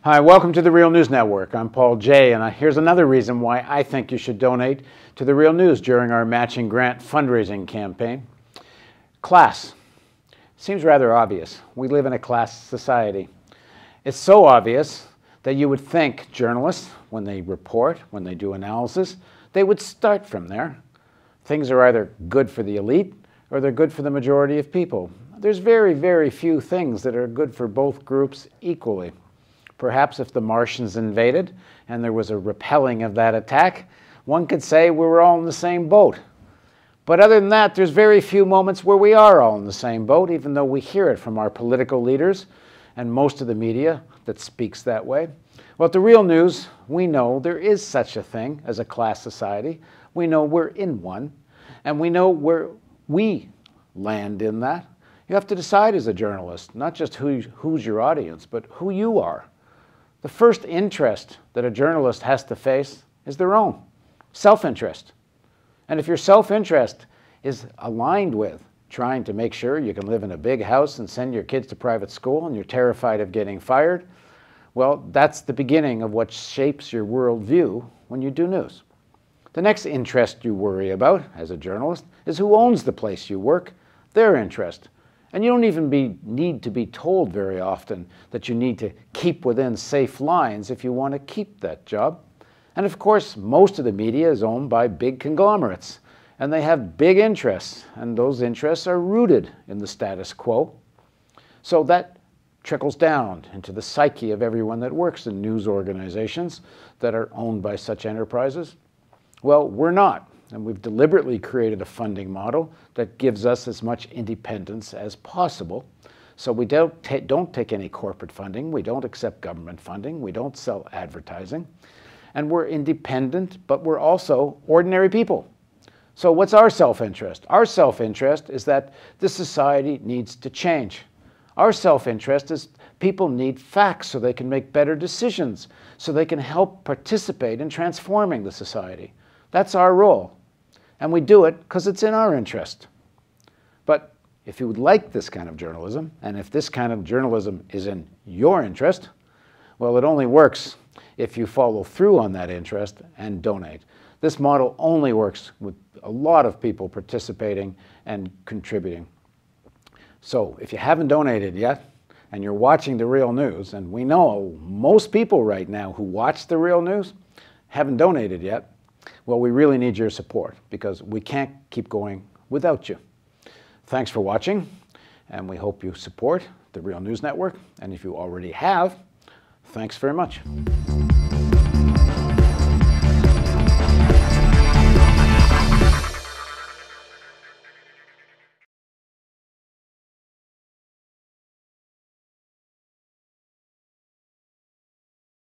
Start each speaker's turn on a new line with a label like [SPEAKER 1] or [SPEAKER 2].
[SPEAKER 1] Hi, welcome to the Real News Network. I'm Paul Jay, and here's another reason why I think you should donate to the Real News during our matching grant fundraising campaign. Class. Seems rather obvious. We live in a class society. It's so obvious that you would think journalists, when they report, when they do analysis, they would start from there. Things are either good for the elite or they're good for the majority of people. There's very, very few things that are good for both groups equally. Perhaps if the Martians invaded and there was a repelling of that attack, one could say we were all in the same boat. But other than that, there's very few moments where we are all in the same boat, even though we hear it from our political leaders and most of the media that speaks that way. Well, at the Real News, we know there is such a thing as a class society. We know we're in one, and we know where we land in that. You have to decide as a journalist, not just who's your audience, but who you are. The first interest that a journalist has to face is their own, self-interest. And if your self-interest is aligned with trying to make sure you can live in a big house and send your kids to private school and you're terrified of getting fired, well, that's the beginning of what shapes your worldview when you do news. The next interest you worry about as a journalist is who owns the place you work, their interest. And you don't even need to be told very often that you need to keep within safe lines if you want to keep that job. And of course, most of the media is owned by big conglomerates, and they have big interests, and those interests are rooted in the status quo. So that trickles down into the psyche of everyone that works in news organizations that are owned by such enterprises. Well, we're not. And we've deliberately created a funding model that gives us as much independence as possible. So we don't take any corporate funding, we don't accept government funding, we don't sell advertising. And we're independent, but we're also ordinary people. So what's our self-interest? Our self-interest is that this society needs to change. Our self-interest is people need facts so they can make better decisions, so they can help participate in transforming the society. That's our role. And we do it because it's in our interest. But if you would like this kind of journalism, and if this kind of journalism is in your interest, well, it only works if you follow through on that interest and donate. This model only works with a lot of people participating and contributing. So if you haven't donated yet, and you're watching the Real News, and we know most people right now who watch the Real News haven't donated yet, well, we really need your support because we can't keep going without you. Thanks for watching, and we hope you support the Real News Network. And if you already have, thanks very much.